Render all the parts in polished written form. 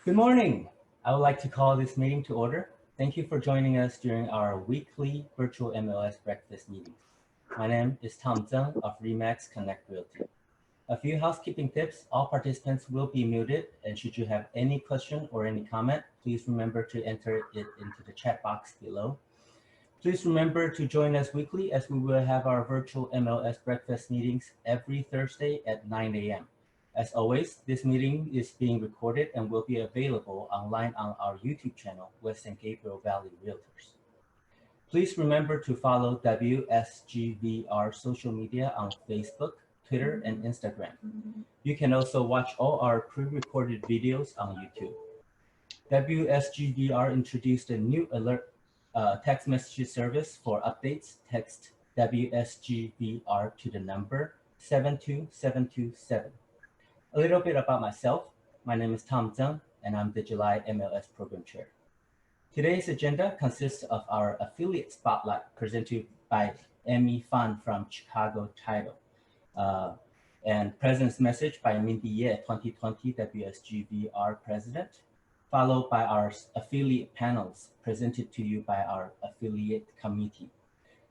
Good morning. I would like to call this meeting to order. Thank you for joining us during our weekly virtual MLS breakfast meetings. My name is Tom Zhang of Remax Connect Realty. A few housekeeping tips. All participants will be muted, and should you have any question or any comment, please remember to enter it into the chat box below. Please remember to join us weekly as we will have our virtual MLS breakfast meetings every Thursday at 9 a.m. As always, this meeting is being recorded and will be available online on our YouTube channel, West San Gabriel Valley Realtors. Please remember to follow WSGVR social media on Facebook, Twitter, and Instagram. You can also watch all our pre-recorded videos on YouTube. WSGVR introduced a new alert text message service for updates. Text WSGVR to the number 72727. A little bit about myself. My name is Tom Zhang, and I'm the July MLS Program Chair. Today's agenda consists of our affiliate spotlight presented by Amy Fan from Chicago Title, and President's Message by Mindy Ye, 2020 WSGVR President, followed by our affiliate panels presented to you by our affiliate committee.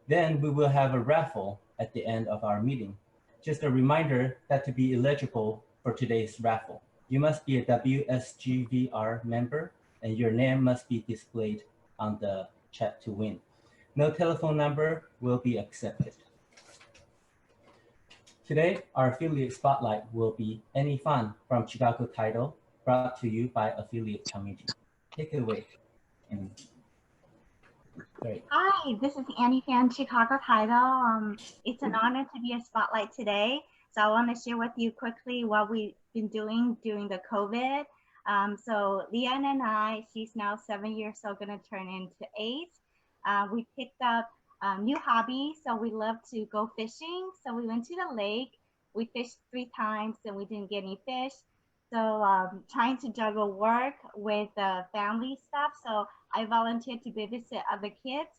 Then we will have a raffle at the end of our meeting. Just a reminder that to be eligible for today's raffle, you must be a WSGVR member and your name must be displayed on the chat to win. No telephone number will be accepted. Today, our affiliate spotlight will be Annie Fan from Chicago Title, brought to you by affiliate committee. Take it away, Annie. Great. Hi, this is Annie Fan, Chicago Title. It's an honor to be a spotlight today. So I want to share with you quickly what we've been doing during the COVID. So Leanne and I, she's now 7 years, so going to turn into 8. We picked up new hobbies, so we love to go fishing. So we went to the lake. We fished 3 times and we didn't get any fish. So trying to juggle work with family stuff. So I volunteered to babysit other kids.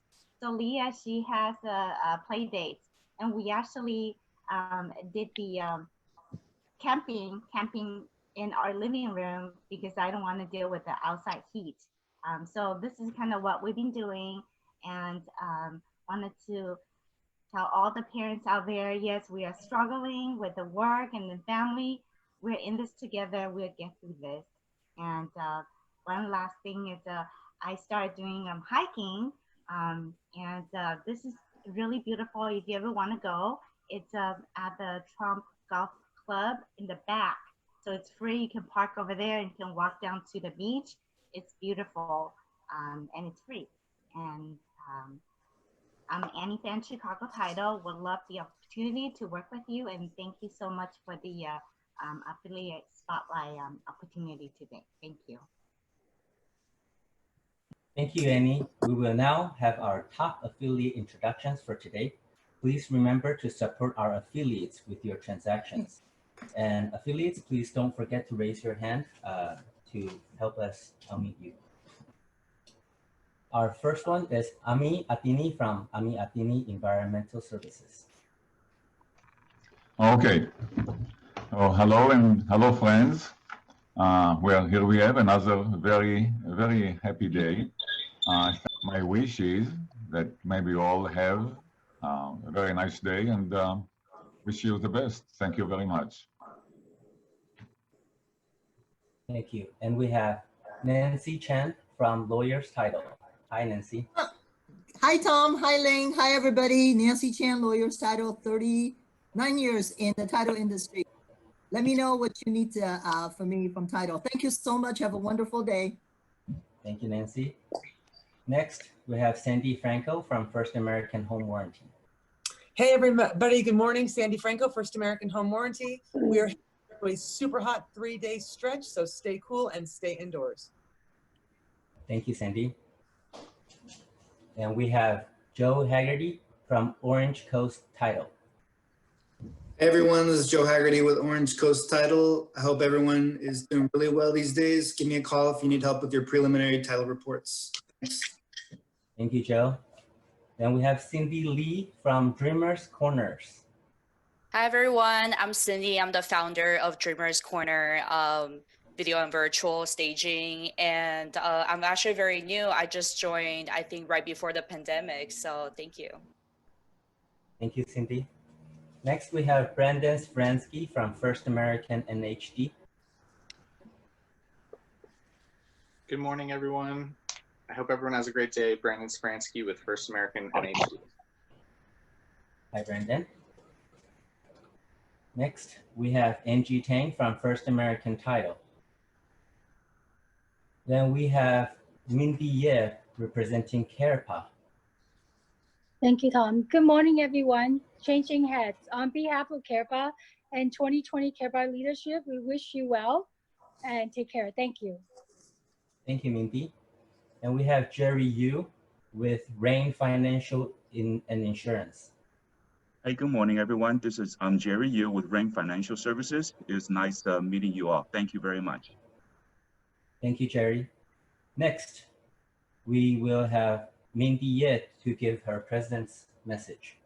So Leah, she has a play dates, and we actually did the camping in our living room because I don't want to deal with the outside heat. So this is kind of what we've been doing, and wanted to tell all the parents out there, yes, we are struggling with the work and the family. We're in this together. We'll get through this. And one last thing is I started doing hiking, and this is really beautiful. If you ever want to go, it's at the Trump Golf Club in the back. So it's free. You can park over there and you can walk down to the beach. It's beautiful, and it's free. And I'm Annie Fan, Chicago Title. Would love the opportunity to work with you, and thank you so much for the affiliate spotlight opportunity today. Thank you. Thank you, Annie. We will now have our top affiliate introductions for today. Please remember to support our affiliates with your transactions. And affiliates, please don't forget to raise your hand to help us unmute you. Our first one is Ami Atini from Ami Atini Environmental Services. Okay. Oh, hello and hello, friends. Well, here we have another very happy day. My wish is that maybe you all have a very nice day, and wish you the best. Thank you very much. Thank you. And we have Nancy Chen from Lawyers Title. Hi, Nancy. Hi, Tom. Hi, Ling. Hi, everybody. Nancy Chen, Lawyers Title, 39 years in the title industry. Let me know what you need from me from Title. Thank you so much. Have a wonderful day. Thank you, Nancy. Next, we have Sandy Franco from First American Home Warranty. Hey, everybody. Good morning. Sandy Franco, First American Home Warranty. We're a super hot 3-day stretch, so stay cool and stay indoors. Thank you, Sandy. And we have Joe Haggerty from Orange Coast Title. Hey everyone, this is Joe Haggerty with Orange Coast Title. I hope everyone is doing really well these days. Give me a call if you need help with your preliminary title reports. Thanks. Thank you, Joe. Then we have Cindy Lee from Dreamers Corners. Hi everyone, I'm Cindy. I'm the founder of Dreamers Corner. video and virtual staging. And I'm actually very new. I just joined, I think, right before the pandemic. So thank you. Thank you, Cindy. Next, we have Brandon Spransky from First American NHD. Good morning, everyone. I hope everyone has a great day. Brandon Spransky with First American NHD. Hi, Brandon. Next, we have Angie Tang from First American Title. Then we have Mindy Ye representing CAREPA. Thank you, Tom. Good morning, everyone. Changing heads. On behalf of CAREPA and 2020 CAREPA leadership, we wish you well and take care. Thank you. Thank you, Mindy. And we have Jerry Yu with Rain Financial and Insurance. Hey, good morning, everyone. This is Jerry Yu with Rain Financial Services. It's nice meeting you all. Thank you very much. Thank you, Jerry. Next, we will have Mindy Ye to give her president's message.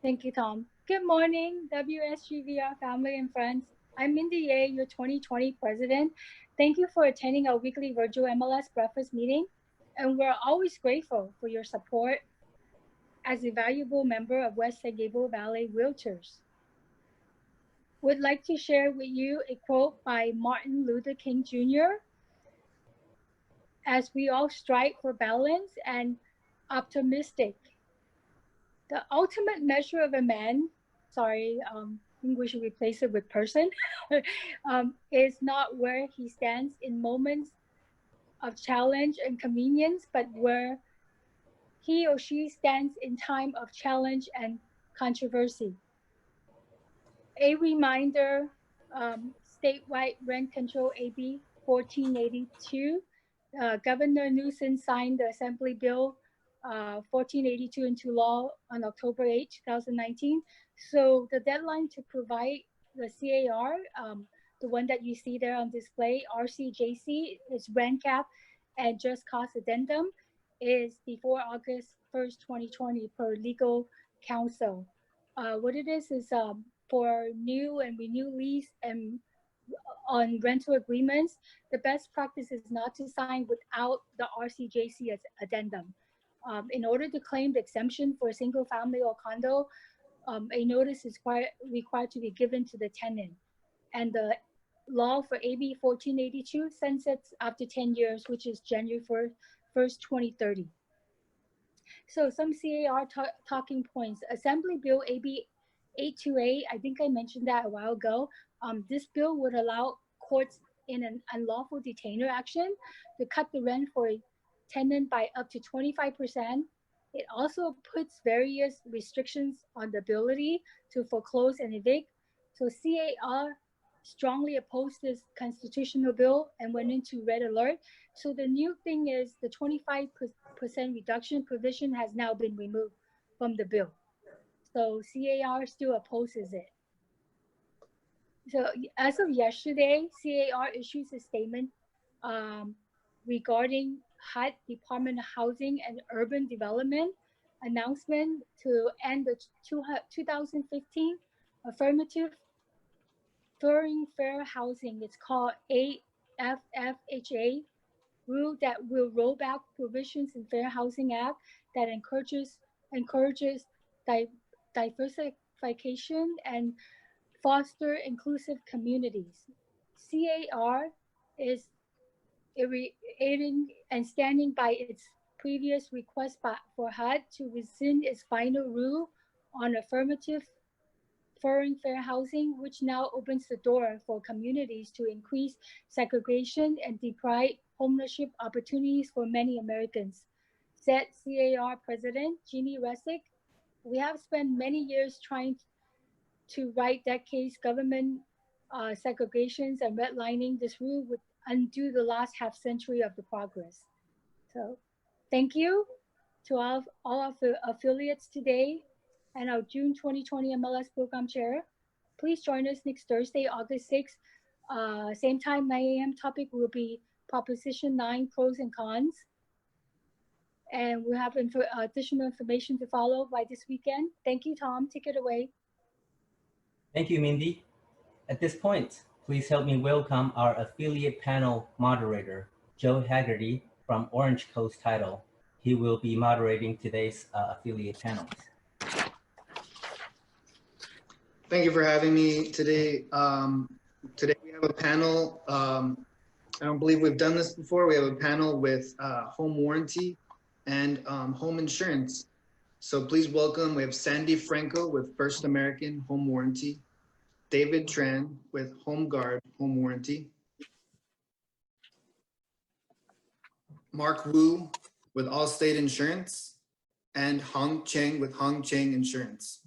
Thank you, Tom. Good morning, WSGVR family and friends. I'm Mindy Ye, your 2020 president. Thank you for attending our weekly virtual MLS breakfast meeting. And we're always grateful for your support as a valuable member of West San Gabriel Valley Realtors. Would like to share with you a quote by Martin Luther King Jr. As we all strive for balance and optimistic. The ultimate measure of a man, I think we should replace it with person, is not where he stands in moments of challenge and convenience, but where he or she stands in time of challenge and controversy. A reminder, statewide rent control AB 1482. Governor Newsom signed the Assembly Bill 1482 into law on October 8, 2019. So the deadline to provide the CAR, the one that you see there on display, RCJC, is rent cap and just cause addendum, is before August 1st, 2020 per legal counsel. What it is for new and renew lease and on rental agreements, the best practice is not to sign without the RCJC as addendum. In order to claim the exemption for a single family or condo, a notice is required to be given to the tenant. And the law for AB 1482 sunsets after 10 years, which is January 1st, 2030. So some CAR talking points. Assembly Bill AB 828, I think I mentioned that a while ago. This bill would allow courts in an unlawful detainer action to cut the rent for a tenant by up to 25%. It also puts various restrictions on the ability to foreclose and evict. So CAR strongly opposed this constitutional bill and went into red alert. So the new thing is the 25% reduction provision has now been removed from the bill. So CAR still opposes it. So as of yesterday, CAR issues a statement regarding HUD, Department of Housing and Urban Development, announcement to end the 2015 affirmative fair housing. It's called AFFHA rule that will roll back provisions in Fair Housing Act that encourages diversification and foster inclusive communities. CAR is reiterating and standing by its previous request for HUD to rescind its final rule on affirmative foreign fair housing, which now opens the door for communities to increase segregation and deprive homeownership opportunities for many Americans. Said CAR President Jeannie Resick, we have spent many years trying to right decades government segregations and redlining. This rule would undo the last half century of the progress. So thank you to all of the affiliates today and our June 2020 MLS program chair. Please join us next Thursday, August 6th. Same time, 9 a.m. Topic will be Proposition 9, pros and cons. And we'll have additional information to follow by this weekend. Thank you, Tom. Take it away. Thank you, Mindy. At this point, Please help me welcome our affiliate panel moderator, Joe Haggerty from Orange Coast Title. He will be moderating today's affiliate panels. Thank you for having me today. Today we have a panel. I don't believe we've done this before. We have a panel with home warranty and home insurance. So please welcome, we have Sandy Franco with First American Home Warranty, David Tran with Home Guard Home Warranty, Mark Wu with Allstate Insurance, and Hong Cheng with Hong Cheng Insurance.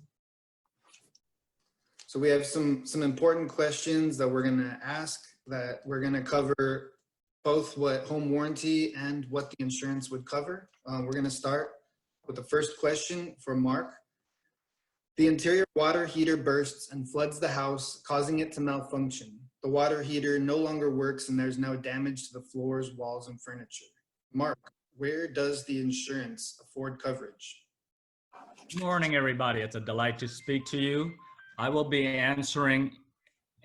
So we have some important questions that we're gonna ask, that we're gonna cover both what home warranty and what the insurance would cover. We're gonna start with the first question for Mark. The interior water heater bursts and floods the house, causing it to malfunction. The water heater no longer works and there's now damage to the floors, walls, and furniture. Mark, where does the insurance afford coverage? Good morning, everybody. It's a delight to speak to you. I will be answering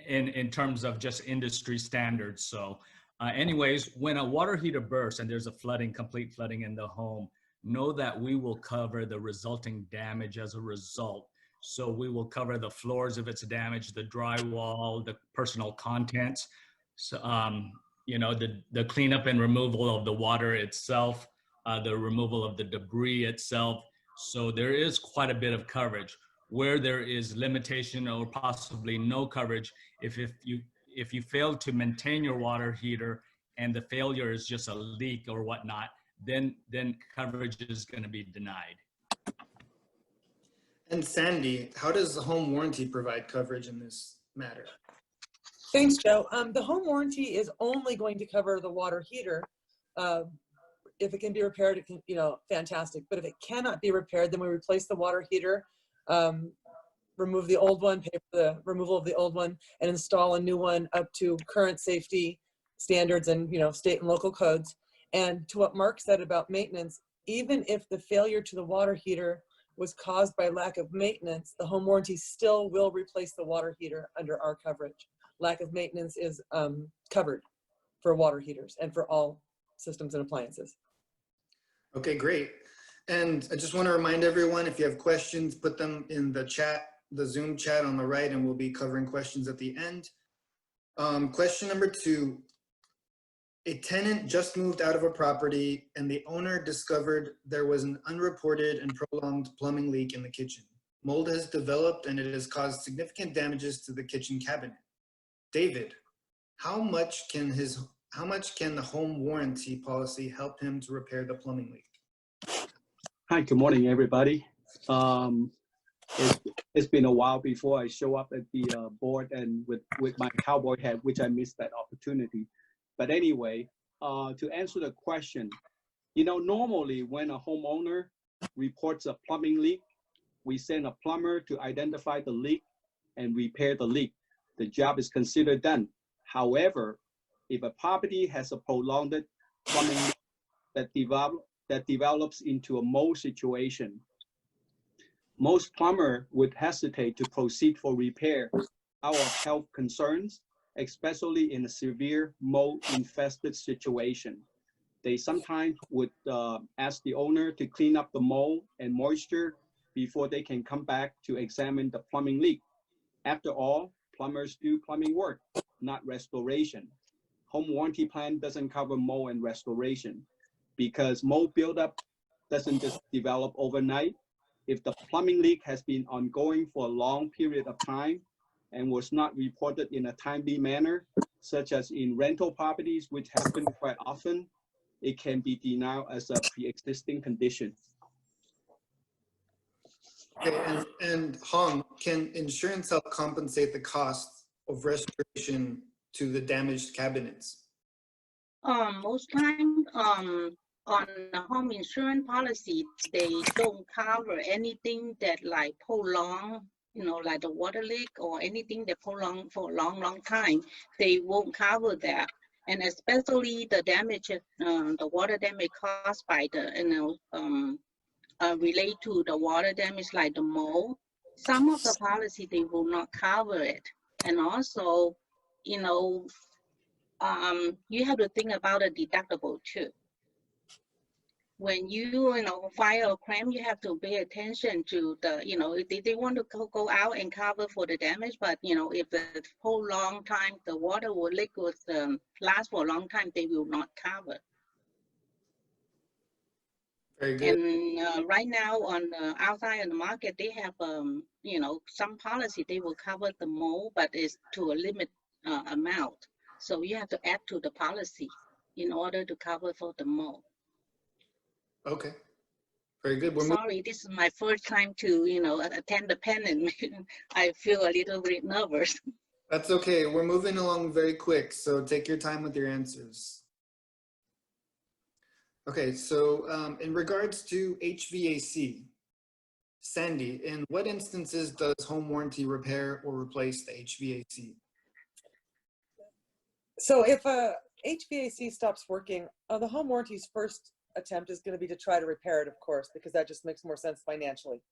in terms of just industry standards. So anyways, when a water heater bursts and there's a flooding, complete flooding in the home, know that we will cover the resulting damage as a result. So we will cover the floors if it's damaged, the drywall, the personal contents, so, you know, the cleanup and removal of the water itself, the removal of the debris itself. So there is quite a bit of coverage. Where there is limitation or possibly no coverage, if you fail to maintain your water heater and the failure is just a leak or whatnot, then coverage is going to be denied. And Sandy, how does the home warranty provide coverage in this matter? Thanks, Joe. The home warranty is only going to cover the water heater. If it can be repaired, it can, you know, fantastic. But if it cannot be repaired, then we replace the water heater, remove the old one, pay for the removal of the old one, and install a new one up to current safety standards and, you know, state and local codes. And to what Mark said about maintenance, even if the failure to the water heater was caused by lack of maintenance, the home warranty still will replace the water heater under our coverage. Lack of maintenance is covered for water heaters and for all systems and appliances. Okay, great. And I just want to remind everyone, if you have questions, put them in the chat, the Zoom chat on the right, and we'll be covering questions at the end. Question number 2. A tenant just moved out of a property and the owner discovered there was an unreported and prolonged plumbing leak in the kitchen. Mold has developed and it has caused significant damages to the kitchen cabinet. David, how much can the home warranty policy help him to repair the plumbing leak? Hi, good morning, everybody. It's been a while before I show up at the board and with my cowboy hat, which I missed that opportunity. But anyway, to answer the question, you know, normally when a homeowner reports a plumbing leak, we send a plumber to identify the leak and repair the leak. The job is considered done. However, if a property has a prolonged plumbing leak that develops into a mold situation, most plumber would hesitate to proceed for repair out of health concerns, especially in a severe mold-infested situation. They sometimes would ask the owner to clean up the mold and moisture before they can come back to examine the plumbing leak. After all, plumbers do plumbing work, not restoration. Home warranty plan doesn't cover mold and restoration because mold buildup doesn't just develop overnight. If the plumbing leak has been ongoing for a long period of time and was not reported in a timely manner, such as in rental properties, which happen quite often, it can be denied as a pre-existing condition. Okay, and Hong, can insurance help compensate the cost of restoration to the damaged cabinets? Most time, on the home insurance policy, they don't cover anything that like prolong, you know, like the water leak or anything that prolong for a long time. They won't cover that. And especially the damage, the water damage caused by the, you know, relate to the water damage like the mold. Some of the policy, they will not cover it. And also, you know, you have to think about a deductible too. When you know, file a claim, you have to pay attention to the, you know, if they want to go out and cover for the damage, but you know, if the whole long time the water or liquid last for a long time, they will not cover. Very good. And right now on outside in the market, they have, you know, some policy, they will cover the mold, but it's to a limit amount. So you have to add to the policy in order to cover for the mold. Okay. Very good. Sorry, this is my first time to, you know, attend the panel. I feel a little bit nervous. That's okay. We're moving along very quick, so take your time with your answers. Okay, so in regards to HVAC, Sandy, in what instances does home warranty repair or replace the HVAC? So if a HVAC stops working, the home warranty's first attempt is going to be to try to repair it, of course, because that just makes more sense financially.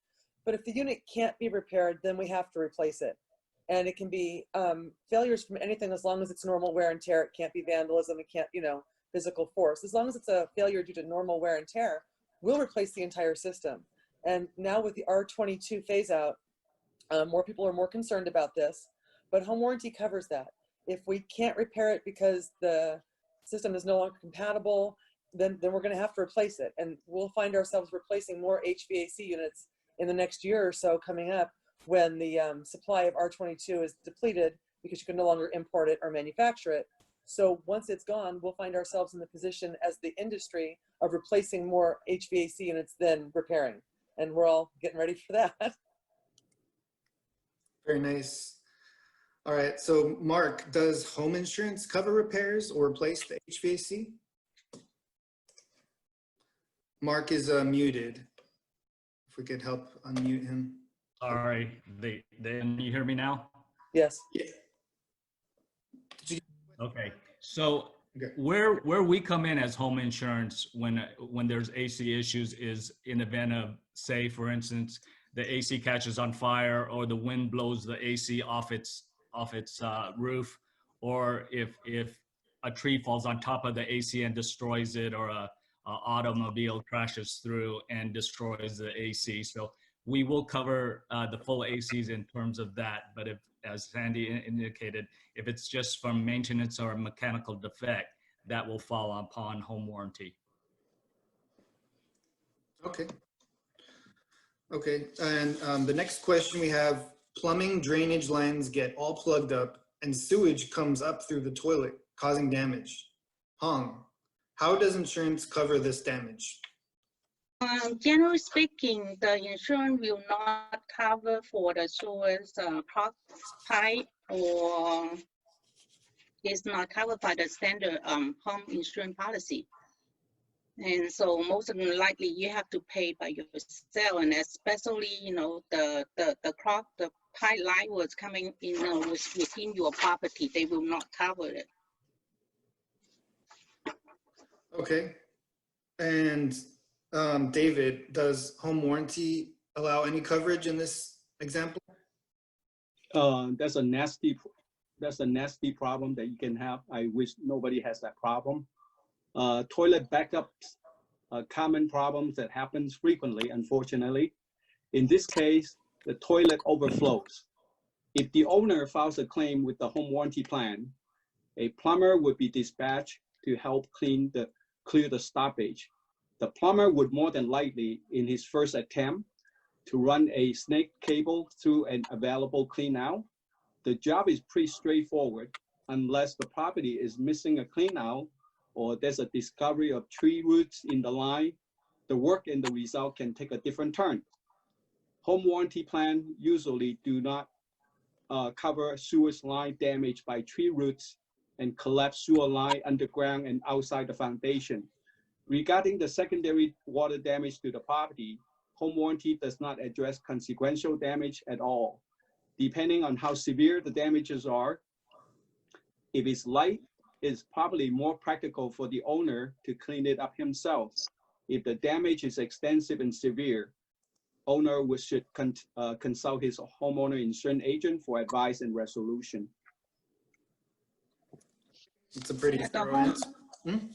But if the unit can't be repaired, then we have to replace it. And it can be failures from anything as long as it's normal wear and tear. It can't be vandalism. It can't, you know, physical force. As long as it's a failure due to normal wear and tear, we'll replace the entire system. And now with the R22 phase out, more people are more concerned about this, but home warranty covers that. If we can't repair it because the system is no longer compatible, then we're going to have to replace it. And we'll find ourselves replacing more HVAC units in the next year or so coming up when the supply of R22 is depleted because you can no longer import it or manufacture it. So once it's gone, we'll find ourselves in the position as the industry of replacing more HVAC units than repairing. And we're all getting ready for that. Very nice. All right, so Mark, does home insurance cover repairs or replace the HVAC? Mark is muted. If we could help unmute him. Sorry, can you hear me now? Yes. Yeah. Okay, so where we come in as home insurance when there's AC issues is in the event of, say, for instance, the AC catches on fire or the wind blows the AC off its roof, or if a tree falls on top of the AC and destroys it, or a automobile crashes through and destroys the AC. So we will cover the full ACs in terms of that. But if, as Sandy indicated, if it's just from maintenance or a mechanical defect, that will fall upon home warranty. Okay. Okay, and the next question we have, plumbing drainage lines get all plugged up and sewage comes up through the toilet, causing damage. Hong, how does insurance cover this damage? Generally speaking, the insurance will not cover for the sewers cross pipe, or is not covered by the standard home insurance policy. And so most of them likely you have to pay by yourself, and especially, you know, the pipe line was coming in, within your property, they will not cover it. Okay, and David, does home warranty allow any coverage in this example? That's a nasty problem that you can have. I wish nobody has that problem. Toilet backups are common problems that happens frequently, unfortunately. In this case, the toilet overflows. If the owner files a claim with the home warranty plan, a plumber would be dispatched to help clear the stoppage. The plumber would more than likely, in his first attempt, to run a snake cable through an available clean out. The job is pretty straightforward unless the property is missing a clean out or there's a discovery of tree roots in the line. The work and the result can take a different turn. Home warranty plan usually do not cover sewage line damage by tree roots and collapsed sewer line underground and outside the foundation. Regarding the secondary water damage to the property, home warranty does not address consequential damage at all. Depending on how severe the damages are, if it's light, it's probably more practical for the owner to clean it up himself. If the damage is extensive and severe, owner should consult his homeowner insurance agent for advice and resolution. It's a pretty thorough answer.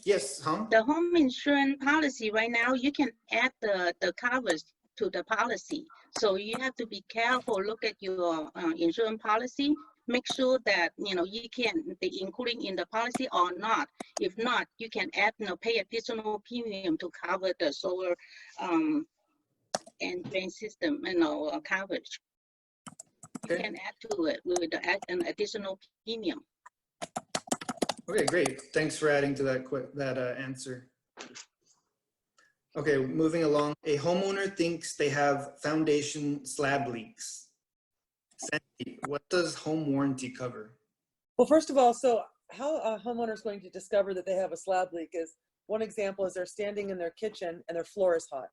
Yes, Hong? The home insurance policy right now, you can add the covers to the policy. So you have to be careful, look at your insurance policy, make sure that, you can, including in the policy or not. If not, you can add, pay additional premium to cover the solar and drain system, coverage. You can add to it with an additional premium. Okay, great. Thanks for adding to that answer. Okay, moving along. A homeowner thinks they have foundation slab leaks. Sandy, what does home warranty cover? Well, first of all, so how a homeowner is going to discover that they have a slab leak is, one example is they're standing in their kitchen and their floor is hot.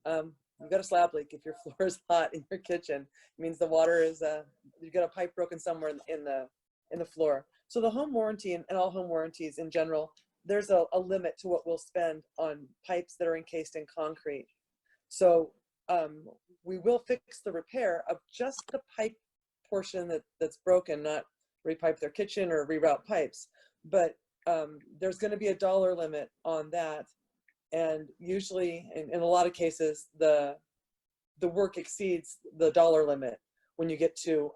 You've got a slab leak. If your floor is hot in your kitchen, it means the water is, you've got a pipe broken somewhere in the floor. So the home warranty and all home warranties in general, there's a limit to what we'll spend on pipes that are encased in concrete. So we will fix the repair of just the pipe portion that's broken, not repipe their kitchen or reroute pipes. But there's going to be a dollar limit on that. And usually, in a lot of cases, the work exceeds the dollar limit when you get to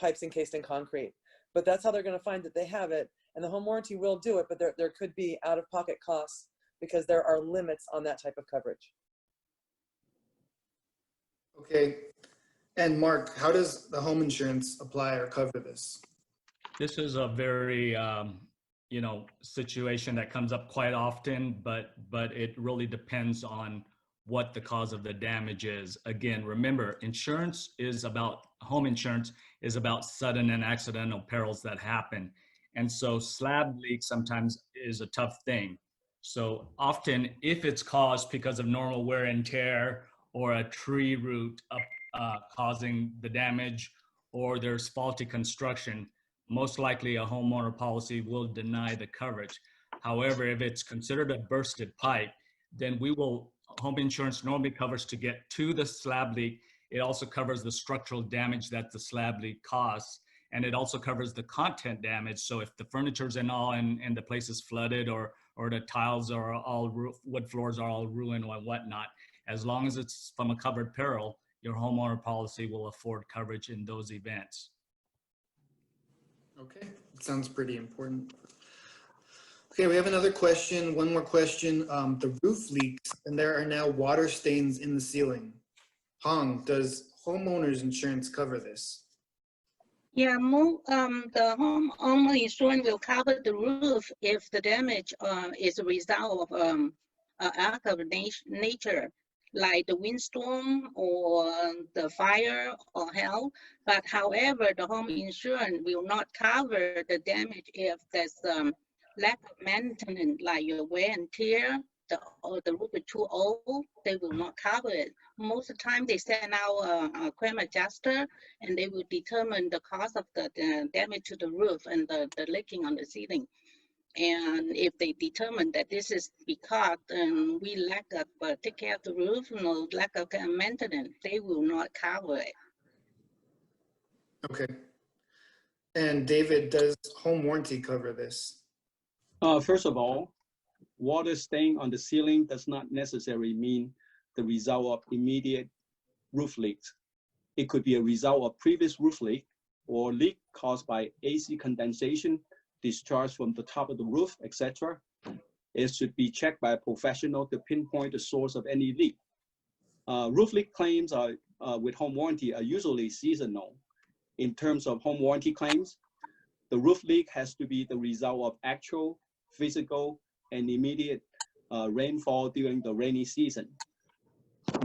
pipes encased in concrete. But that's how they're going to find that they have it. And the home warranty will do it, but there could be out-of-pocket costs because there are limits on that type of coverage. Okay. And Mark, how does the home insurance apply or cover this? This is a very, situation that comes up quite often, but it really depends on what the cause of the damage is. Again, remember, home insurance is about sudden and accidental perils that happen. And so slab leaks sometimes is a tough thing. So often if it's caused because of normal wear and tear or a tree root causing the damage, or there's faulty construction, most likely a homeowner policy will deny the coverage. However, if it's considered a bursted pipe, then home insurance normally covers to get to the slab leak. It also covers the structural damage that the slab leak caused. And it also covers the content damage. So if the furniture's and the place is flooded or the tiles are all, wood floors are all ruined or whatnot, as long as it's from a covered peril, your homeowner policy will afford coverage in those events. Okay, that sounds pretty important. Okay, we have another question, one more question. The roof leaks and there are now water stains in the ceiling. Hong, does homeowners insurance cover this? Yeah, the homeowner insurance will cover the roof if the damage is a result of act of nature, like the windstorm or the fire or hail. But however, the home insurance will not cover the damage if there's lack of maintenance, like your wear and tear, or the roof is too old, they will not cover it. Most of the time they send out a claim adjuster and they will determine the cause of the damage to the roof and the leaking on the ceiling. And if they determine that this is because we lack of take care of the roof, lack of maintenance, they will not cover it. Okay. And David, does home warranty cover this? First of all, water stain on the ceiling does not necessarily mean the result of immediate roof leaks. It could be a result of previous roof leak or leak caused by AC condensation, discharge from the top of the roof, etc. It should be checked by a professional to pinpoint the source of any leak. Roof leak claims with home warranty are usually seasonal. In terms of home warranty claims, the roof leak has to be the result of actual, physical, and immediate rainfall during the rainy season.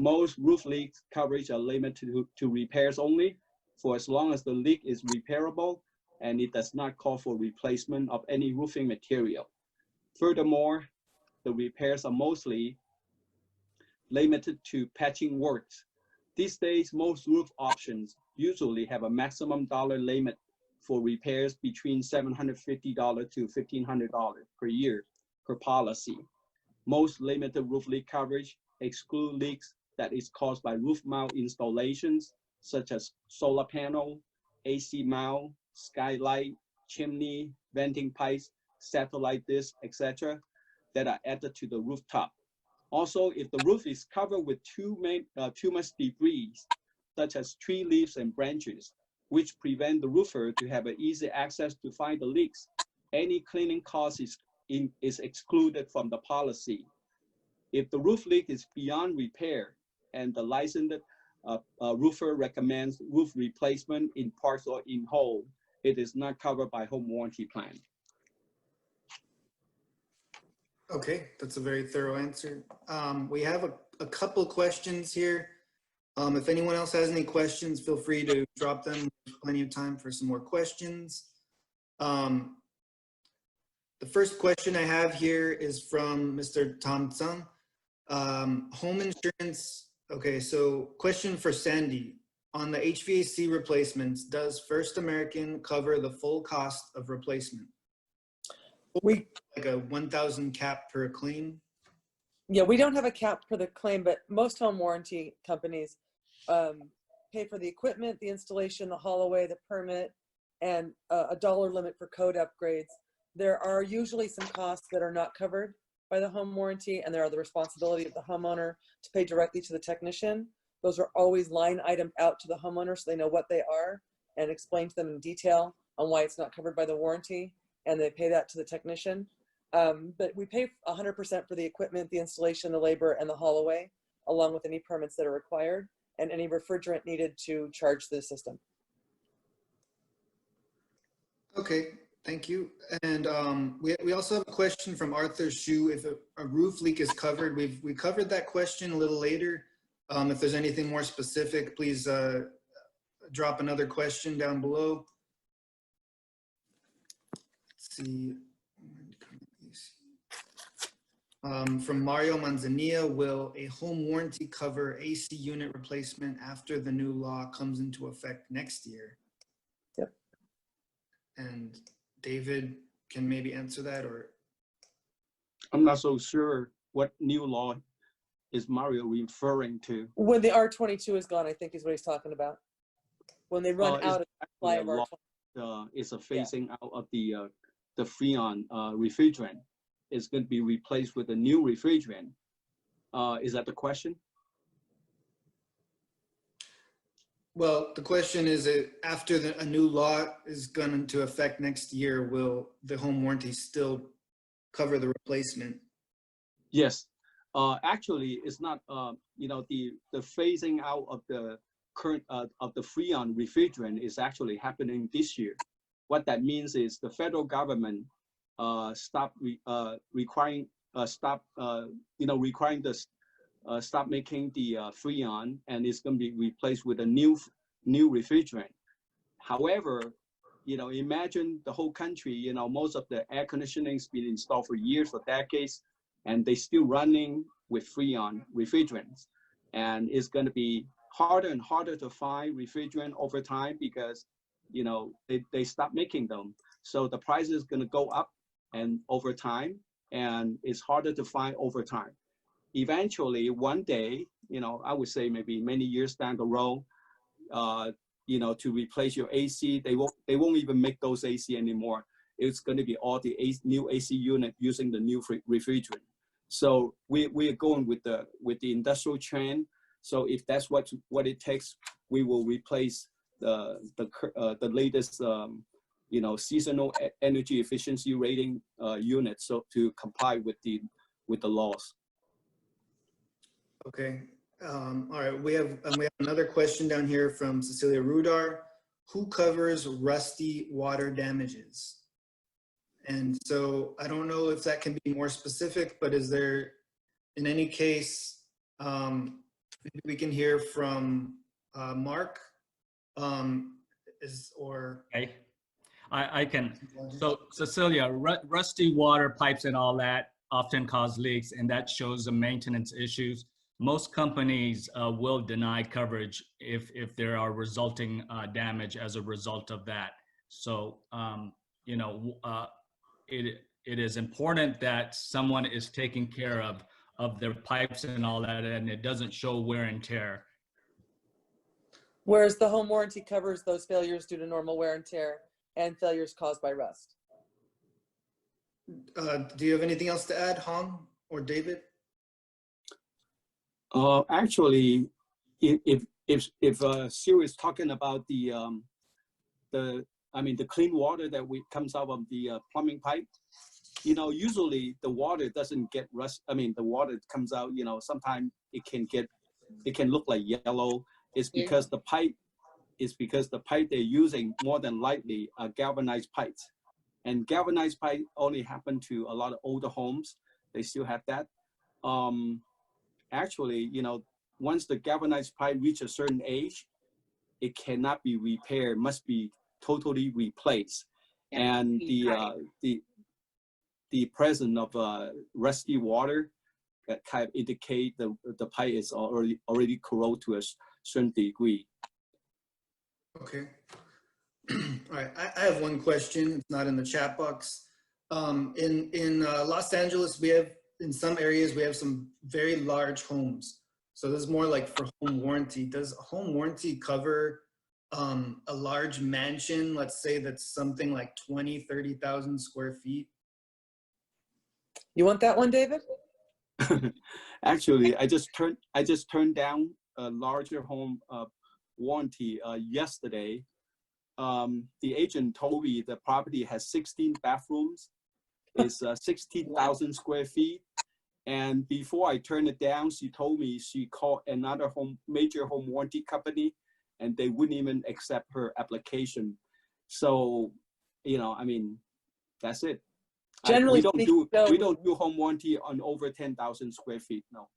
Most roof leak coverage are limited to repairs only, for as long as the leak is repairable and it does not call for replacement of any roofing material. Furthermore, the repairs are mostly limited to patching works. These days, most roof options usually have a maximum dollar limit for repairs between $750 to $1,500 per year per policy. Most limited roof leak coverage exclude leaks that is caused by roof mount installations, such as solar panel, AC mount, skylight, chimney, venting pipes, satellite discs, etc., that are added to the rooftop. Also, if the roof is covered with too much debris, such as tree leaves and branches, which prevent the roofer to have an easy access to find the leaks, any cleaning cost is excluded from the policy. If the roof leak is beyond repair and the licensed roofer recommends roof replacement in parts or in whole, it is not covered by home warranty plan. Okay, that's a very thorough answer. We have a couple questions here. If anyone else has any questions, feel free to drop them. There's plenty of time for some more questions. The first question I have here is from Mr. Tom Tsung. Home insurance. Okay, so question for Sandy. On the HVAC replacements, does First American cover the full cost of replacement? We like a 1,000 cap per claim? Yeah, we don't have a cap for the claim, but most home warranty companies pay for the equipment, the installation, the haul away, the permit, and a dollar limit for code upgrades. There are usually some costs that are not covered by the home warranty, and there are the responsibility of the homeowner to pay directly to the technician. Those are always line item out to the homeowner so they know what they are and explain to them in detail on why it's not covered by the warranty, and they pay that to the technician. But we pay 100% for the equipment, the installation, the labor, and the haul away, along with any permits that are required and any refrigerant needed to charge the system. Okay, thank you. And we also have a question from Arthur Shu. If a roof leak is covered, we covered that question a little later. If there's anything more specific, please drop another question down below. Let's see. From Mario Manzanilla, will a home warranty cover AC unit replacement after the new law comes into effect next year? Yep. And David can maybe answer that, or? I'm not so sure what new law is Mario referring to. When the R22 is gone, I think is what he's talking about. When they run out of supply of R22. It's a phasing out of the Freon refrigerant. It's going to be replaced with a new refrigerant. Is that the question? Well, the question is, after a new law is going into effect next year, will the home warranty still cover the replacement? Yes. Actually, it's not. You know, the phasing out of the current of the Freon refrigerant is actually happening this year. What that means is the federal government stop requiring stop making the Freon, and it's going to be replaced with a new refrigerant. However, you know, imagine the whole country. You know, most of the air conditioning has been installed for years, for decades, and they still running with Freon refrigerants, and it's going to be harder and harder to find refrigerant over time because, you know, they stop making them. So the price is going to go up and over time, and it's harder to find over time. Eventually, one day, you know, I would say maybe many years down the road, you know, to replace your AC, they won't even make those AC anymore. It's going to be all the new AC unit using the new refrigerant. So we are going with the industrial trend. So if that's what it takes, we will replace the latest you know, seasonal energy efficiency rating units, so to comply with the laws. Okay. All right. We have another question down here from Cecilia Rudar. Who covers rusty water damages? And so I don't know if that can be more specific, but is there, in any case, maybe we can hear from Mark, Okay. I can. So Cecilia, rusty water pipes and all that often cause leaks, and that shows the maintenance issues. Most companies will deny coverage if there are resulting damage as a result of that. So, you know, it is important that someone is taking care of their pipes and all that, and it doesn't show wear and tear. Whereas the home warranty covers those failures due to normal wear and tear and failures caused by rust. Do you have anything else to add, Hong or David? Actually, if Sue is talking about the clean water that comes out of the plumbing pipe, you know, usually the water doesn't get rust. I mean, the water comes out, you know, sometimes it can look like yellow. It's because the pipe they're using more than likely are galvanized pipes. And galvanized pipe only happen to a lot of older homes. They still have that. Actually, you know, once the galvanized pipe reach a certain age, it cannot be repaired, must be totally replaced. And the presence of rusty water that kind of indicate the pipe is already corroded to a certain degree. Okay. All right, I have one question. It's not in the chat box. In Los Angeles, in some areas, we have some very large homes. So this is more like for home warranty. Does a home warranty cover a large mansion, let's say that's something like 20, 30,000 square feet? You want that one, David? Actually, I just turned down a larger home warranty yesterday. The agent told me the property has 16 bathrooms. It's 16,000 square feet. And before I turned it down, she told me she called another major home warranty company, and they wouldn't even accept her application. So, you know, I mean, that's it. Generally, we don't do home warranty on over 10,000 square feet. No.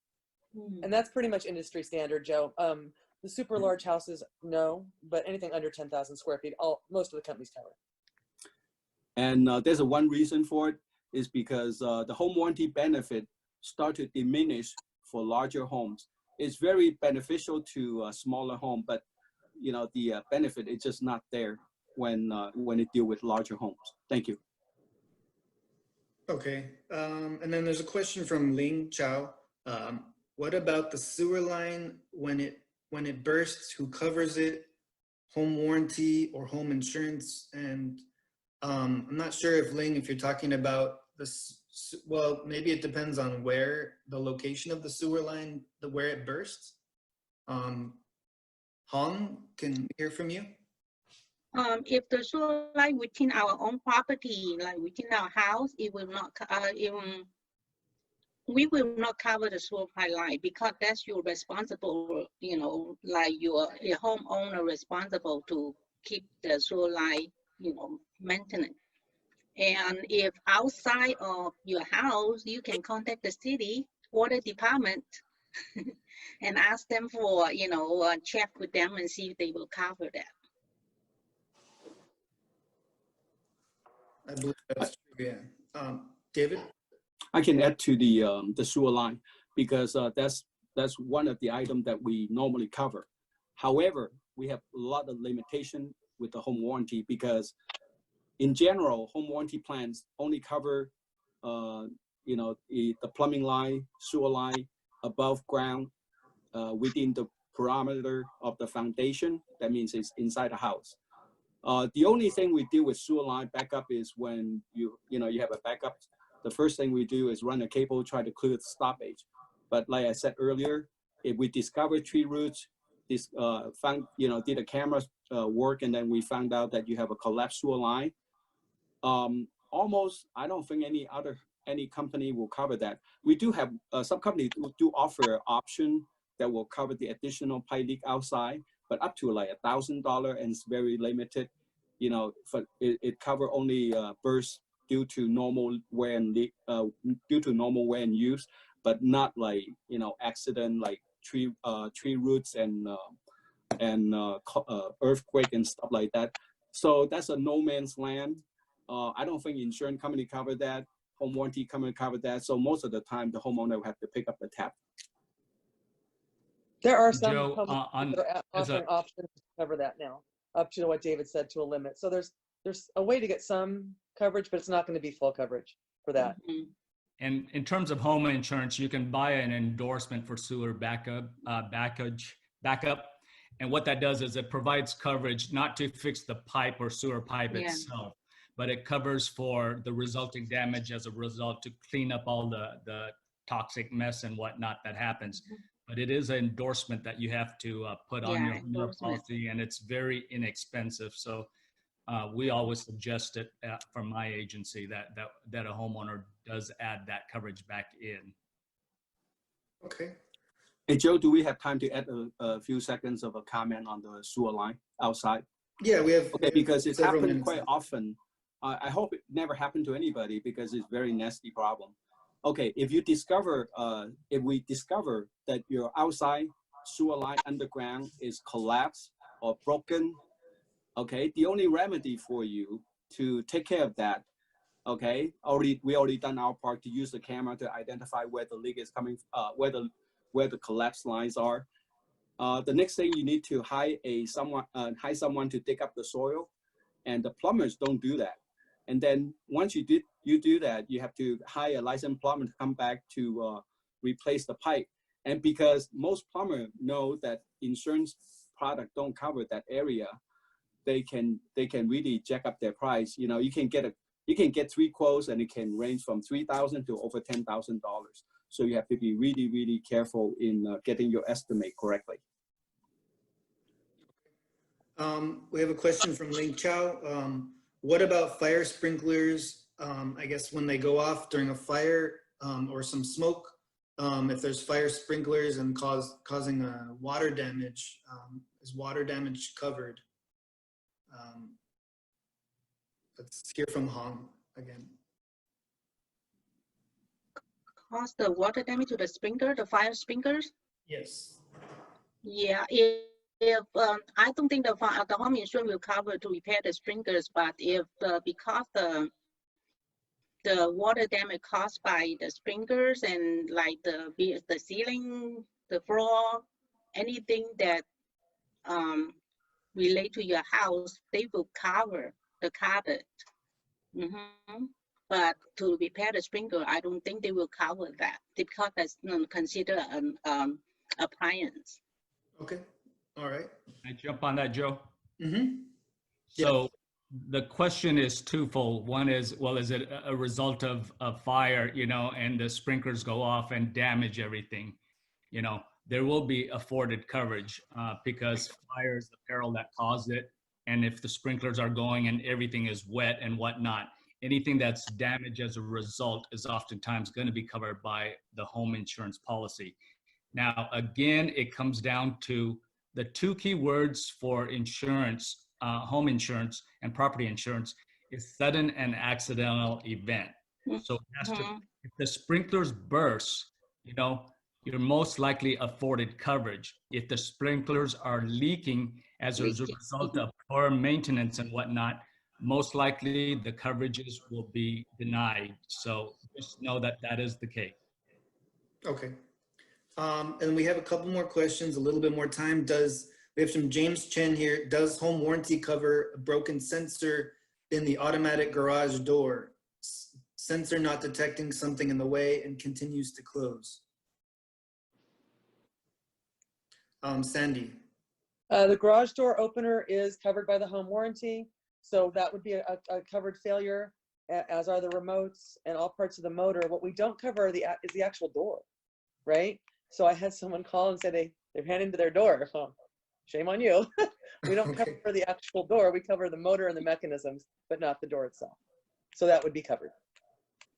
And that's pretty much industry standard, Joe. The super large houses, no, but anything under 10,000 square feet, most of the companies cover. And there's one reason for it is because the home warranty benefit start to diminish for larger homes. It's very beneficial to a smaller home, but you know the benefit is just not there when it deal with larger homes. Thank you. Okay, and then there's a question from Ling Chao. What about the sewer line when it bursts? Who covers it? Home warranty or home insurance? And I'm not sure if Ling, if you're talking about this, well, maybe it depends on where the location of the sewer line, where it bursts. Hong, can we hear from you? If the sewer line within our own property, like within our house, it will not. We will not cover the sewer pipeline because that's your responsible. You know, like you're a homeowner responsible to keep the sewer line, you know, maintenance. And if outside of your house, you can contact the city water department and ask them for, you know, check with them and see if they will cover that. I believe that's true, yeah. David? I can add to the sewer line because that's one of the items that we normally cover. However, we have a lot of limitation with the home warranty because in general, home warranty plans only cover, you know, the plumbing line, sewer line, above ground, within the parameter of the foundation. That means it's inside the house. The only thing we deal with sewer line backup is when you have a backup. The first thing we do is run a cable, try to clear the stoppage. But like I said earlier, if we discover tree roots, did a camera work, and then we found out that you have a collapsed sewer line, almost, I don't think any company will cover that. We do have, some companies do offer an option that will cover the additional pipe leak outside, but up to like $1,000, and it's very limited. You know, it cover only bursts due to normal wear and use, but not like, you know, accident like tree roots and earthquake and stuff like that. So that's a no man's land. I don't think insurance company cover that, home warranty company cover that. So most of the time, the homeowner will have to pick up the tab. There are some Joe, offering options to cover that now, up to what David said, to a limit. So there's a way to get some coverage, but it's not going to be full coverage for that. Mm-hmm. And in terms of home insurance, you can buy an endorsement for sewer backup. And what that does is it provides coverage not to fix the pipe or sewer pipe itself, but it covers for the resulting damage as a result to clean up all the toxic mess and whatnot that happens. But it is an endorsement that you have to put on your homeowner policy, and it's very inexpensive. So we always suggest it from my agency that a homeowner does add that coverage back in. Okay. Hey, Joe, do we have time to add a few seconds of a comment on the sewer line outside? Yeah, we have. Okay, because it several happens minutes quite left. often. I hope it never happened to anybody because it's a very nasty problem. Okay, if you discover, if we discover that your outside sewer line underground is collapsed or broken, okay, the only remedy for you to take care of that, okay, we already done our part to use the camera to identify where the leak is coming, where the collapsed lines are. The next thing you need to hire someone to dig up the soil, and the plumbers don't do that. And then once you do that, you have to hire a licensed plumber to come back to replace the pipe. And because most plumbers know that insurance product don't cover that area, they can really jack up their price. You know, you can get 3 quotes, and it can range from $3,000 to over $10,000. So you have to be really, really careful in getting your estimate correctly. We have a question from Ling Chow. What about fire sprinklers? I guess when they go off during a fire or some smoke, if there's fire sprinklers and causing water damage, is water damage covered? Let's hear from Hong again. Cause the water damage to the sprinkler, the fire sprinklers? Yes. Yeah, if I don't think the home insurance will cover to repair the sprinklers, but if because the water damage caused by the sprinklers and like the ceiling, the floor, anything that relate to your house, they will cover the carpet. But to repair the sprinkler, I don't think they will cover that because that's not considered an appliance. Okay. All right. Can I jump on that, Joe? Mm-hmm. So the question is twofold. One is, well, is it a result of a fire, you know, and the sprinklers go off and damage everything? You know, there will be afforded coverage because fire is the peril that caused it. And if the sprinklers are going and everything is wet and whatnot, anything that's damaged as a result is oftentimes going to be covered by the home insurance policy. Now, again, it comes down to the 2 key words for insurance, home insurance and property insurance is sudden and accidental event. So it has to, if the sprinklers burst, you know, you're most likely afforded coverage. If the sprinklers are leaking as a result of poor maintenance and whatnot, most likely the coverages will be denied. So just know that that is the case. Okay. And we have a couple more questions, a little bit more time. We have some James Chen here. Does home warranty cover a broken sensor in the automatic garage door? Sensor not detecting something in the way and continues to close. Sandy. The garage door opener is covered by the home warranty. So that would be a covered failure, as are the remotes and all parts of the motor. What we don't cover is the actual door, right? So I had someone call and say they're handing to their door. Oh, shame on you. We don't cover the actual door. We cover the motor and the mechanisms, but not the door itself. So that would be covered.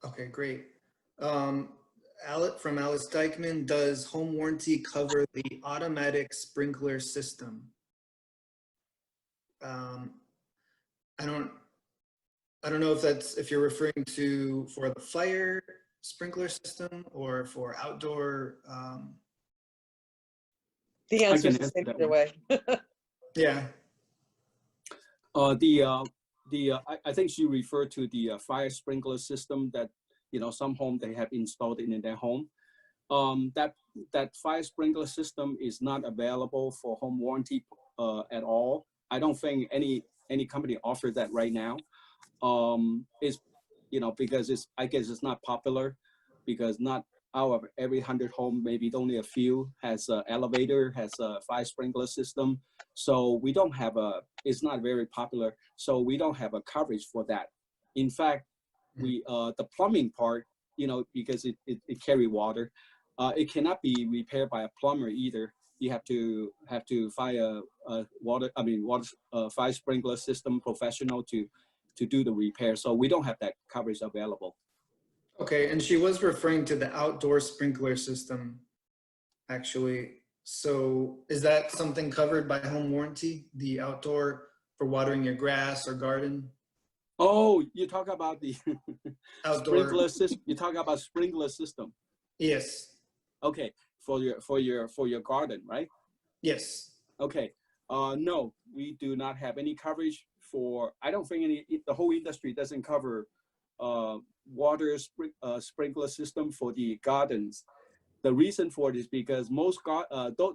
Okay, great. From Alice Dykeman, does home warranty cover the automatic sprinkler system? I don't know if you're referring to for the fire sprinkler system or for outdoor. The answer is the same either way. Yeah. I think she referred to the fire sprinkler system that, you know, some home they have installed in their home. That fire sprinkler system is not available for home warranty at all. I don't think any company offers that right now. It's, you know, because I guess it's not popular, because not out of every 100 home, maybe only a few has an elevator, has a fire sprinkler system. So we don't have it's not very popular. So we don't have a coverage for that. In fact, we the plumbing part, because it carry water, it cannot be repaired by a plumber either. You have to find a fire sprinkler system professional to do the repair. So we don't have that coverage available. Okay, and she was referring to the outdoor sprinkler system, actually. So is that something covered by home warranty, the outdoor for watering your grass or garden? Oh, you talk about the Outdoor sprinkler system. You talk about sprinkler system. Yes. Okay, for your garden, right? Yes. Okay. No, we do not have any coverage for. I don't think the whole industry doesn't cover water sprinkler system for the gardens. The reason for it is because most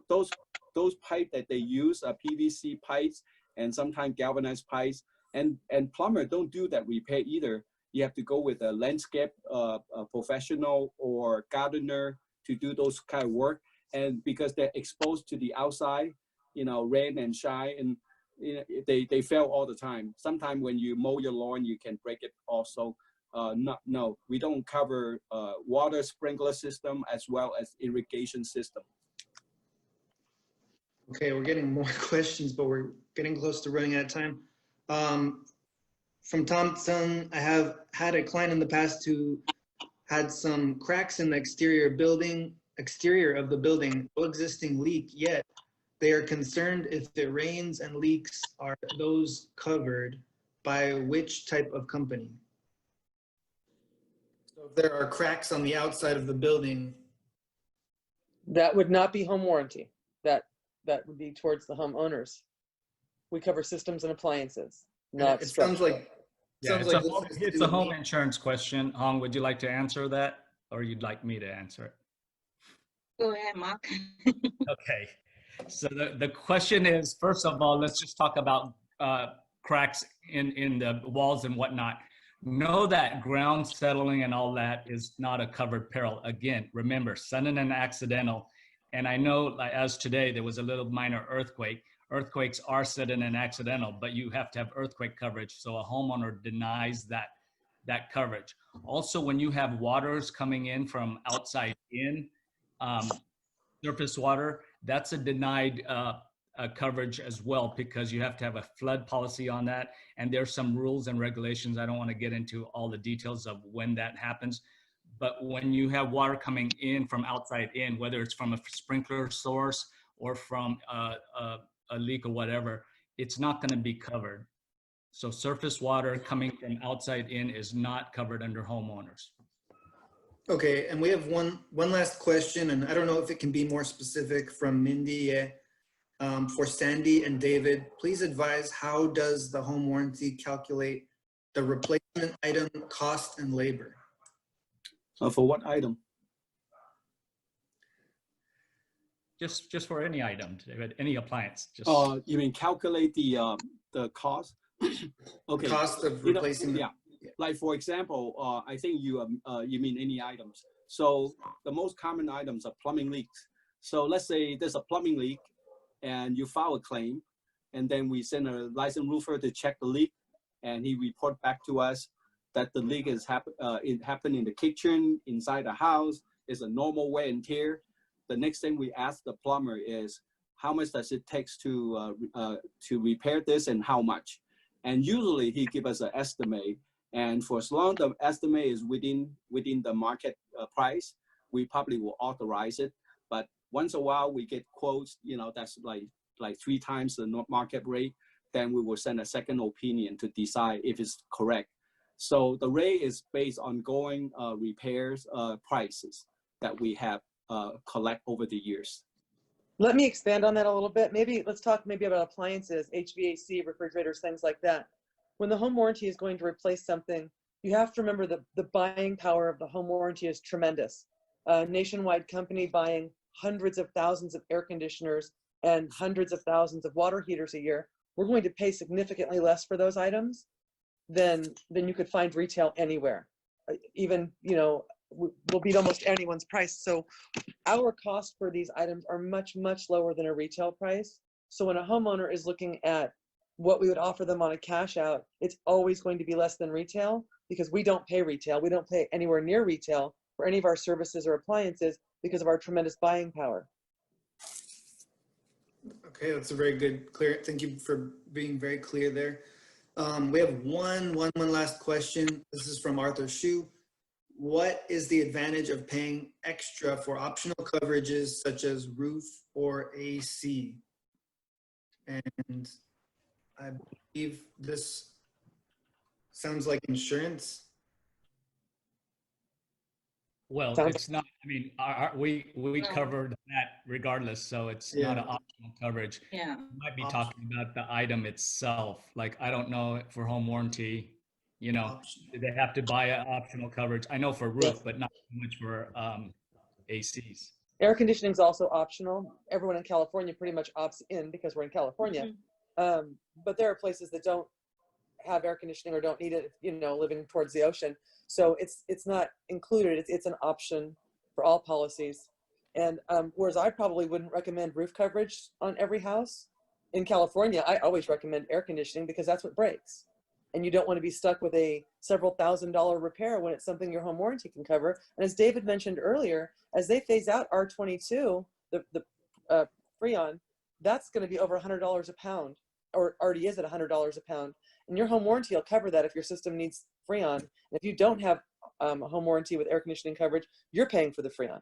those pipes that they use are PVC pipes and sometimes galvanized pipes, and plumber don't do that repair either. You have to go with a landscape a professional or gardener to do those kind of work, and because they're exposed to the outside, rain and shine, and they fail all the time. Sometimes when you mow your lawn, you can break it also. No, we don't cover water sprinkler system as well as irrigation system. Okay, we're getting more questions, but we're getting close to running out of time. From Thompson, I have had a client in the past who had some cracks in the exterior of the building, no existing leak yet. They are concerned if it rains and leaks, are those covered by which type of company? So if there are cracks on the outside of the building. That would not be home warranty. That would be towards the homeowners. We cover systems and appliances, not It structure. sounds like, Yeah, it's a home insurance question. Hong, would you like to answer that, or you'd like me to answer it? Go ahead, Mark. Okay. So the question is, first of all, let's just talk about cracks in the walls and whatnot. Know that ground settling and all that is not a covered peril. Again, remember, sudden and accidental. And I know, as today, there was a little minor earthquake. Earthquakes are sudden and accidental, but you have to have earthquake coverage. So a homeowner denies that coverage. Also, when you have waters coming in from outside in, surface water, that's a denied coverage as well, because you have to have a flood policy on that. And there's some rules and regulations. I don't want to get into all the details of when that happens. But when you have water coming in from outside in, whether it's from a sprinkler source or from a leak or whatever, it's not going to be covered. So surface water coming from outside in is not covered under homeowners. Okay, and we have one last question, and I don't know if it can be more specific, from Mindy. For Sandy and David, please advise, how does the home warranty calculate the replacement item cost and labor? For what item? Just for any item, David, any appliance. Just. You mean calculate the cost? Okay. Cost of replacing. Yeah. Like for example, I think you mean any items. So the most common items are plumbing leaks. So let's say there's a plumbing leak, and you file a claim, and then we send a licensed roofer to check the leak, and he report back to us that the leak is it happened in the kitchen, inside the house, is a normal wear and tear. The next thing we ask the plumber is, how much does it take to repair this, and how much? And usually he gives us an estimate, and for as long as the estimate is within the market price, we probably will authorize it. But once in a while we get quotes, that's like 3 times the market rate, then we will send a second opinion to decide if it's correct. So the rate is based on ongoing repairs prices that we have collect over the years. Let me expand on that a little bit. Let's talk about appliances, HVAC, refrigerators, things like that. When the home warranty is going to replace something, you have to remember the buying power of the home warranty is tremendous. A nationwide company buying hundreds of thousands of air conditioners and hundreds of thousands of water heaters a year, we're going to pay significantly less for those items than you could find retail anywhere. Even, we'll beat almost anyone's price. So our cost for these items are much, much lower than a retail price. So when a homeowner is looking at what we would offer them on a cash out, it's always going to be less than retail because we don't pay retail. We don't pay anywhere near retail for any of our services or appliances because of our tremendous buying power. Okay, that's a very good, clear. Thank you for being very clear there. We have one last question. This is from Arthur Shu. What is the advantage of paying extra for optional coverages such as roof or AC? And I believe this sounds like insurance. Well, it's not, I mean, we covered that regardless, so it's not an optional coverage. Yeah. You might be talking about the item itself. Like, I don't know for home warranty, you know, they have to buy an optional coverage. I know for roof, but not so much for ACs. Air conditioning is also optional. Everyone in California pretty much opts in because we're in California. But there are places that don't have air conditioning or don't need it, you know, living towards the ocean. So it's not included. It's an option for all policies. And whereas I probably wouldn't recommend roof coverage on every house, in California, I always recommend air conditioning because that's what breaks. And you don't want to be stuck with a several $1,000 repair when it's something your home warranty can cover. And as David mentioned earlier, as they phase out R22, the Freon, that's going to be over $100 a pound, or already is at $100 a pound. And your home warranty will cover that if your system needs Freon. And if you don't have a home warranty with air conditioning coverage, you're paying for the Freon.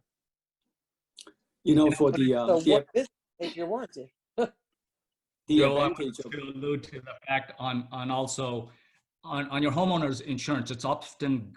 You know, for the so what is your warranty? the I advantage want to allude to the fact on also on your homeowner's insurance, it's often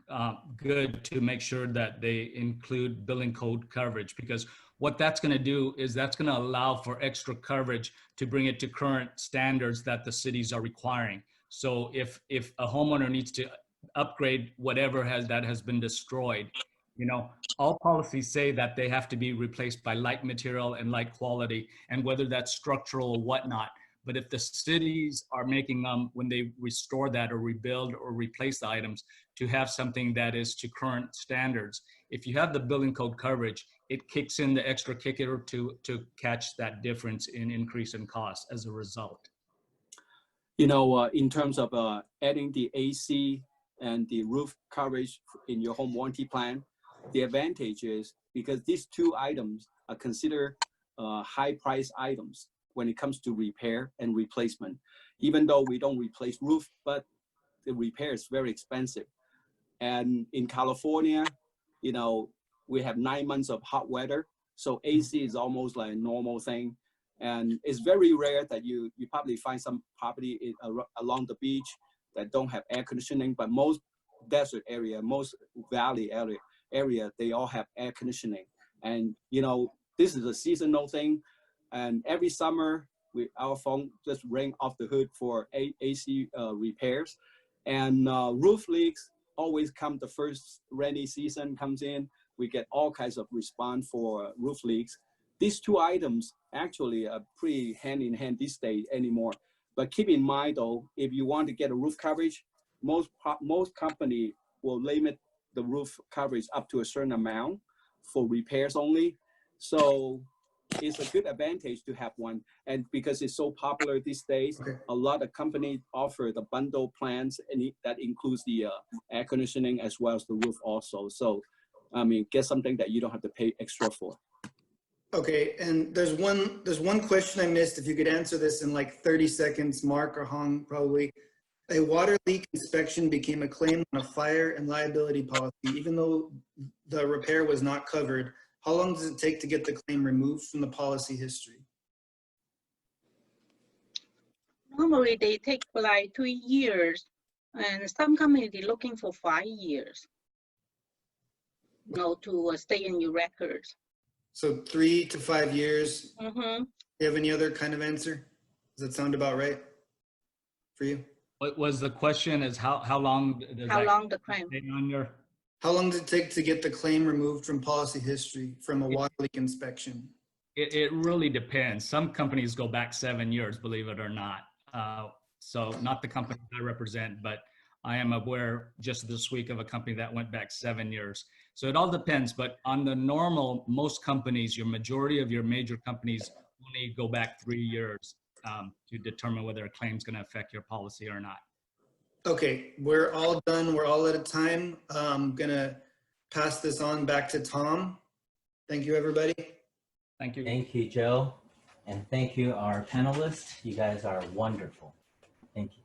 good to make sure that they include building code coverage, because what that's going to do is that's going to allow for extra coverage to bring it to current standards that the cities are requiring. So if a homeowner needs to upgrade whatever has been destroyed, you know, all policies say that they have to be replaced by like material and like quality, and whether that's structural or whatnot. But if the cities are making them, when they restore that or rebuild or replace the items, to have something that is to current standards, if you have the building code coverage, it kicks in the extra kicker to catch that difference in increase in cost as a result. You know, in terms of adding the AC and the roof coverage in your home warranty plan, the advantage is because these two items are considered high price items when it comes to repair and replacement. Even though we don't replace roof, but the repair is very expensive. And in California, you know, we have 9 months of hot weather. So AC is almost like a normal thing. And it's very rare that you probably find some property along the beach that don't have air conditioning, but most desert area, most valley area, they all have air conditioning. And, you know, this is a seasonal thing. And every summer, our phone just ring off the hood for AC repairs. And roof leaks always come the first rainy season comes in. We get all kinds of response for roof leaks. These two items actually are pretty hand in hand these days anymore. But keep in mind though, if you want to get a roof coverage, most company will limit the roof coverage up to a certain amount for repairs only. So it's a good advantage to have one. And because it's so popular these days, a lot of companies offer the bundle plans, and that includes the air conditioning as well as the roof also. So, I mean, get something that you don't have to pay extra for. Okay, and there's one question I missed. If you could answer this in like 30 seconds, Mark or Hong, probably. A water leak inspection became a claim on a fire and liability policy, even though the repair was not covered. How long does it take to get the claim removed from the policy history? Normally they take like 2 years, and some companies are looking for 5 years, you know, to stay in your records. So 3 to 5 years. Mm-hmm. Do you have any other kind of answer? Does that sound about right for you? What was the question is how long does How long the claim? On your... How long does it take to get the claim removed from policy history from a water leak inspection? It really depends. Some companies go back 7 years, believe it or not. So not the company I represent, but I am aware just this week of a company that went back 7 years. So it all depends. But on the normal, most companies, your majority of your major companies only go back 3 years. to determine whether a claim is going to affect your policy or not. Okay, we're all done. We're all at a time. I'm gonna pass this on back to Tom. Thank you, everybody. Thank you. Thank you, Joe. And thank you, our panelists. You guys are wonderful. Thank you.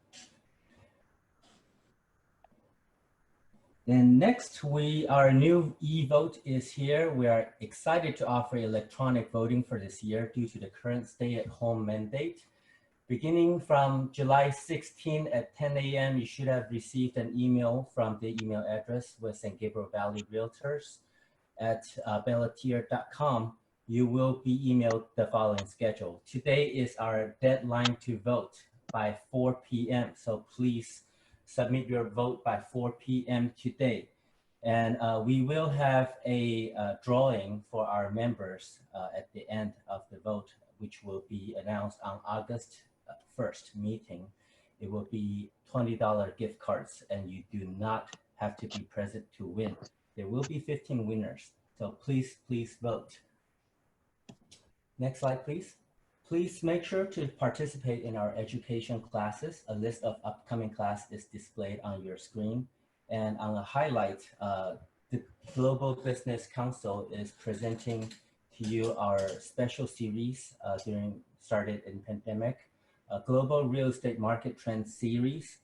Then next, our new e-vote is here. We are excited to offer electronic voting for this year due to the current stay-at-home mandate. Beginning from July 16 at 10 a.m., you should have received an email from the email address with St. Gabriel Valley Realtors at bellatier.com. You will be emailed the following schedule. Today is our deadline to vote by 4 p.m. So please submit your vote by 4 p.m. today. And we will have a drawing for our members at the end of the vote, which will be announced on August 1st meeting. It will be $20 gift cards, and you do not have to be present to win. There will be 15 winners. So please vote. Next slide, please. Please make sure to participate in our education classes. A list of upcoming class is displayed on your screen. And on a highlight, the Global Business Council is presenting to you our special series started in pandemic, Global Real Estate Market Trend series.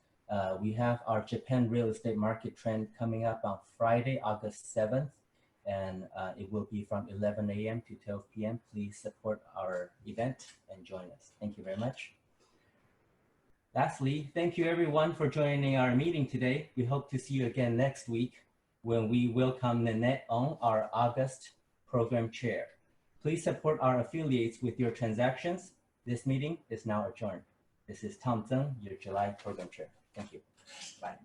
We have our Japan Real Estate Market Trend coming up on Friday, August 7th. And it will be from 11 a.m. to 12 p.m. Please support our event and join us. Thank you very much. Lastly, thank you everyone for joining our meeting today. We hope to see you again next week when we welcome Nanette on, our August program chair. Please support our affiliates with your transactions. This meeting is now adjourned. This is Tom Tseng, your July program chair. Thank you. Bye.